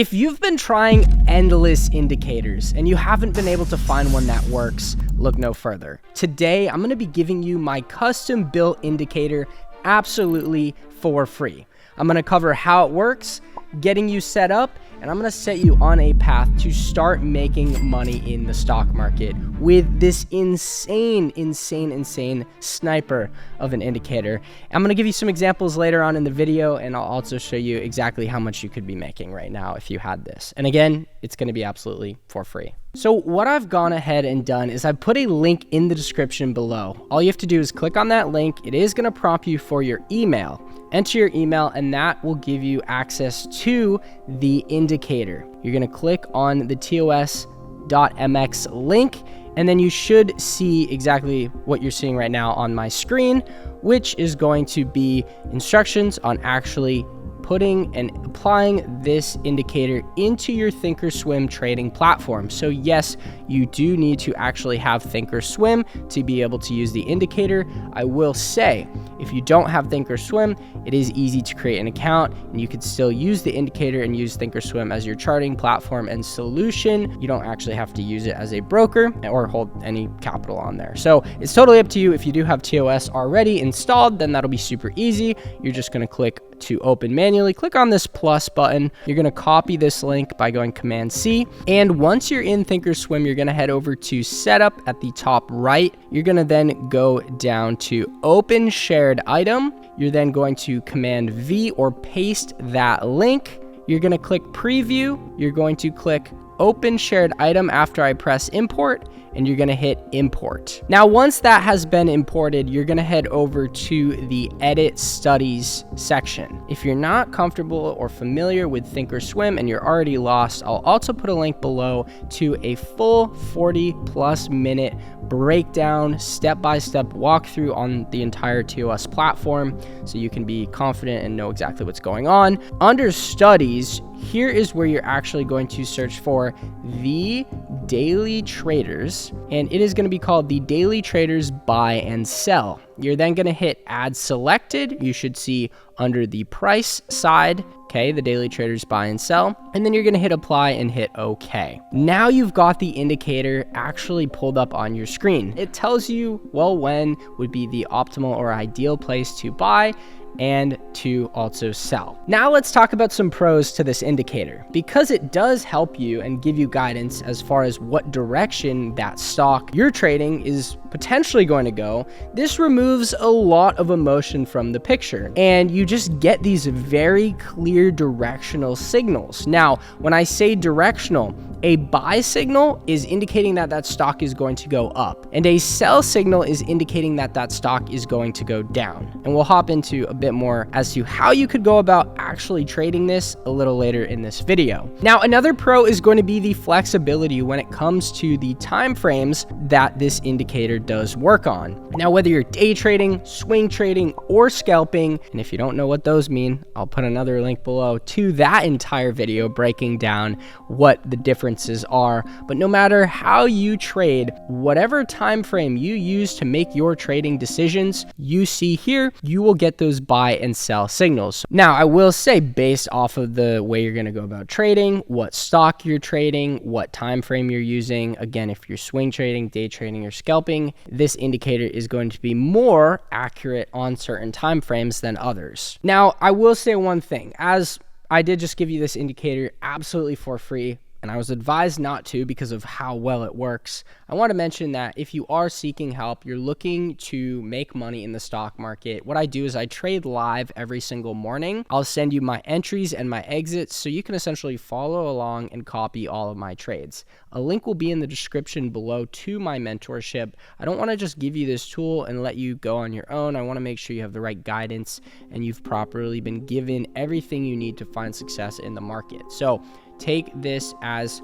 If you've been trying endless indicators and you haven't been able to find one that works, look no further. Today, I'm going to be giving you my custom built indicator absolutely for free. I'm going to cover how it works, getting you set up, and I'm going to set you on a path to start making money in the stock market with this insane sniper of an indicator. I'm going to give you some examples later on in the video, and I'll also show you exactly how much you could be making right now if you had this. And again, it's going to be absolutely for free. So what I've gone ahead and done is I've put a link in the description below. All you have to do is click on that link. It is going to prompt you for your email. Enter your email and that will give you access to the indicator. You're going to click on the tos.mx link and then you should see exactly what you're seeing right now on my screen, which is going to be instructions on actually putting and applying this indicator into your thinkorswim trading platform. So yes, you do need to actually have thinkorswim to be able to use the indicator. I will say, if you don't have thinkorswim, it is easy to create an account and you can still use the indicator and use thinkorswim as your charting platform and solution. You don't actually have to use it as a broker or hold any capital on there. So it's totally up to you. If you do have TOS already installed, then that'll be super easy. You're just going to click to open manually, click on this plus button. You're going to copy this link by going Command C. And once you're in thinkorswim, you're going to head over to setup at the top right. You're going to then go down to open shared item. You're then going to Command V or paste that link. You're going to click preview. You're going to click open shared item after I press import, and you're going to hit import. Now, once that has been imported, you're going to head over to the edit studies section. If you're not comfortable or familiar with thinkorswim and you're already lost, I'll also put a link below to a full 40+ minute breakdown, step-by-step walkthrough on the entire TOS platform so you can be confident and know exactly what's going on. Under studies, here is where you're actually going to search for the daily traders, and it is going to be called the daily traders buy and sell. You're then going to hit add selected. You should see under the price side, okay, the daily traders buy and sell, and then you're going to hit apply and hit OK. Now you've got the indicator actually pulled up on your screen. It tells you, well, when would be the optimal or ideal place to buy and to also sell. Now let's talk about some pros to this indicator. Because it does help you and give you guidance as far as what direction that stock you're trading is potentially going to go, this removes a lot of emotion from the picture and you just get these very clear directional signals. Now, when I say directional, a buy signal is indicating that that stock is going to go up, and a sell signal is indicating that that stock is going to go down. And we'll hop into a bit more as to how you could go about actually trading this a little later in this video. Now, another pro is going to be the flexibility when it comes to the time frames that this indicator does work on. Now, whether you're day trading, swing trading, or scalping, and if you don't know what those mean, I'll put another link below to that entire video breaking down what the differences are. But no matter how you trade, whatever time frame you use to make your trading decisions, you see here, you will get those buy and sell signals. Now, I will say, based off of the way you're going to go about trading, what stock you're trading, what time frame you're using, again, if you're swing trading, day trading, or scalping, this indicator is going to be more accurate on certain time frames than others. Now, I will say one thing, as I did just give you this indicator absolutely for free, and I was advised not to because of how well it works. I want to mention that if you are seeking help, you're looking to make money in the stock market, what I do is I trade live every single morning. I'll send you my entries and my exits so you can essentially follow along and copy all of my trades. A link will be in the description below to my mentorship. I don't want to just give you this tool and let you go on your own. I want to make sure you have the right guidance and you've properly been given everything you need to find success in the market. So take this as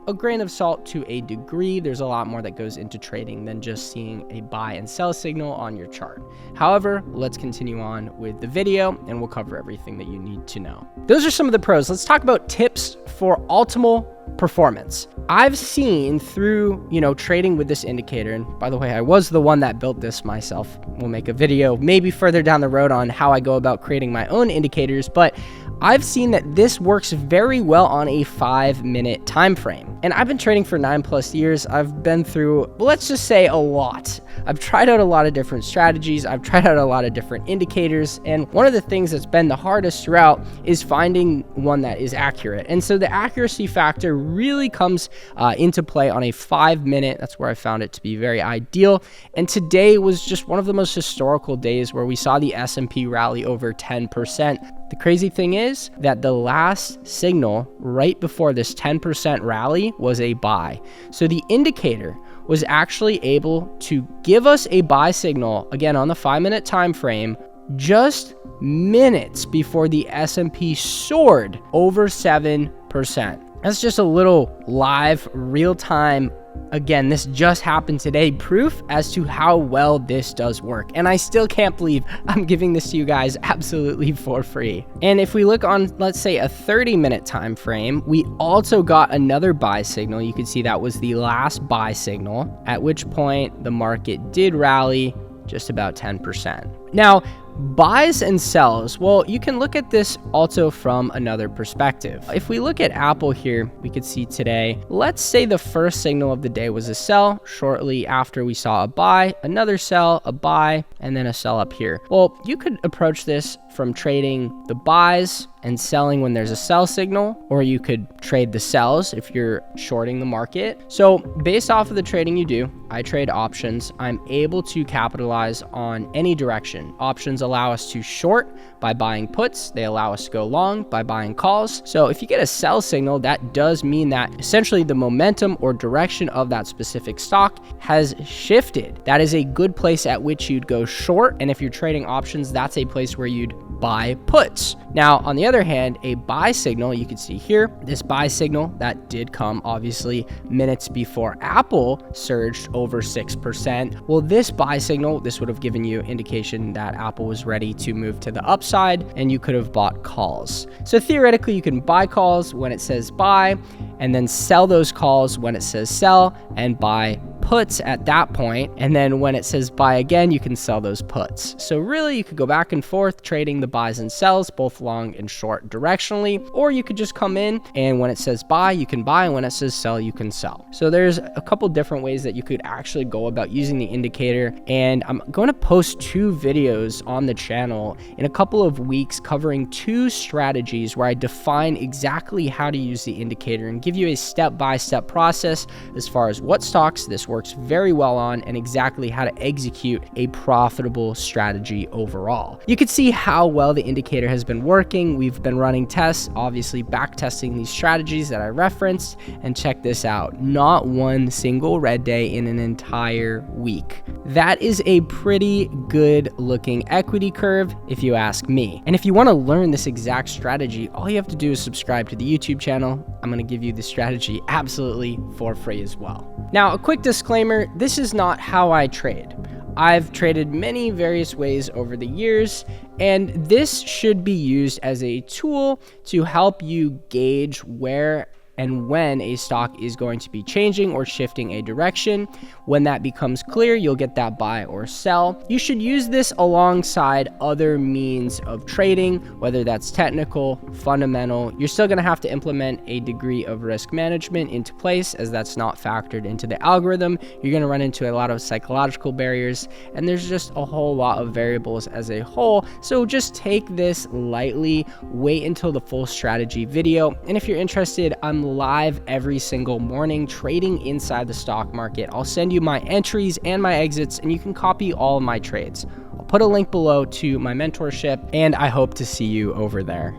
a grain of salt to a degree. There's a lot more that goes into trading than just seeing a buy and sell signal on your chart. However, let's continue on with the video and we'll cover everything that you need to know. Those are some of the pros. Let's talk about tips for optimal performance. I've seen through, trading with this indicator, and by the way, I was the one that built this myself. We'll make a video maybe further down the road on how I go about creating my own indicators, but I've seen that this works very well on a 5-minute time frame. And I've been trading for 9+ years. I've been through, let's just say, a lot. I've tried out a lot of different strategies. I've tried out a lot of different indicators. And one of the things that's been the hardest throughout is finding one that is accurate. And so the accuracy factor really comes into play on a 5-minute. That's where I found it to be very ideal. And today was just one of the most historical days where we saw the S&P rally over 10%. The crazy thing is that the last signal right before this 10% rally was a buy. So the indicator was actually able to give us a buy signal, again on the 5-minute time frame, just minutes before the S&P soared over 7%. That's just a little live, real-time, again, this just happened today, proof as to how well this does work. And I still can't believe I'm giving this to you guys absolutely for free. And if we look on, let's say, a 30-minute time frame, we also got another buy signal. You can see that was the last buy signal, at which point the market did rally just about 10%. Now, buys and sells, well, you can look at this also from another perspective. If we look at Apple here, we could see today, let's say the first signal of the day was a sell. Shortly after, we saw a buy, another sell, a buy, and then a sell up here. Well, you could approach this from trading the buys and selling when there's a sell signal, or you could trade the sells if you're shorting the market. So based off of the trading you do, I trade options. I'm able to capitalize on any direction. Options allow us to short by buying puts. They allow us to go long by buying calls. So if you get a sell signal, that does mean that essentially the momentum or direction of that specific stock has shifted. That is a good place at which you'd go short. And if you're trading options, that's a place where you'd buy puts. Now, on the other hand, a buy signal, you can see here, this buy signal that did come obviously minutes before Apple surged over 6%. Well, this buy signal, this would have given you indication that Apple was ready to move to the upside, and you could have bought calls. So theoretically, you can buy calls when it says buy, and then sell those calls when it says sell, and buy puts at that point, and then when it says buy again, you can sell those puts. So really, you could go back and forth trading the buys and sells, both long and short directionally, or you could just come in and when it says buy, you can buy, and when it says sell, you can sell. So there's a couple different ways that you could actually go about using the indicator, and I'm going to post 2 videos on the channel in a couple of weeks covering 2 strategies where I define exactly how to use the indicator and give you a step-by-step process as far as what stocks this works very well on and exactly how to execute a profitable strategy overall. You can see how well the indicator has been working. We've been running tests, obviously back testing these strategies that I referenced, and check this out, not one single red day in an entire week. That is a pretty good looking equity curve if you ask me. And if you want to learn this exact strategy, all you have to do is subscribe to the YouTube channel. I'm going to give you the strategy absolutely for free as well. Now, a quick disclaimer, this is not how I trade. I've traded many various ways over the years, and this should be used as a tool to help you gauge where and when a stock is going to be changing or shifting a direction. When that becomes clear, you'll get that buy or sell. You should use this alongside other means of trading, whether that's technical, fundamental. You're still going to have to implement a degree of risk management into place, as that's not factored into the algorithm. You're going to run into a lot of psychological barriers, and there's just a whole lot of variables as a whole. So just take this lightly, wait until the full strategy video. And if you're interested, I'm live every single morning trading inside the stock market. I'll send you my entries and my exits, and you can copy all of my trades. I'll put a link below to my mentorship, and I hope to see you over there.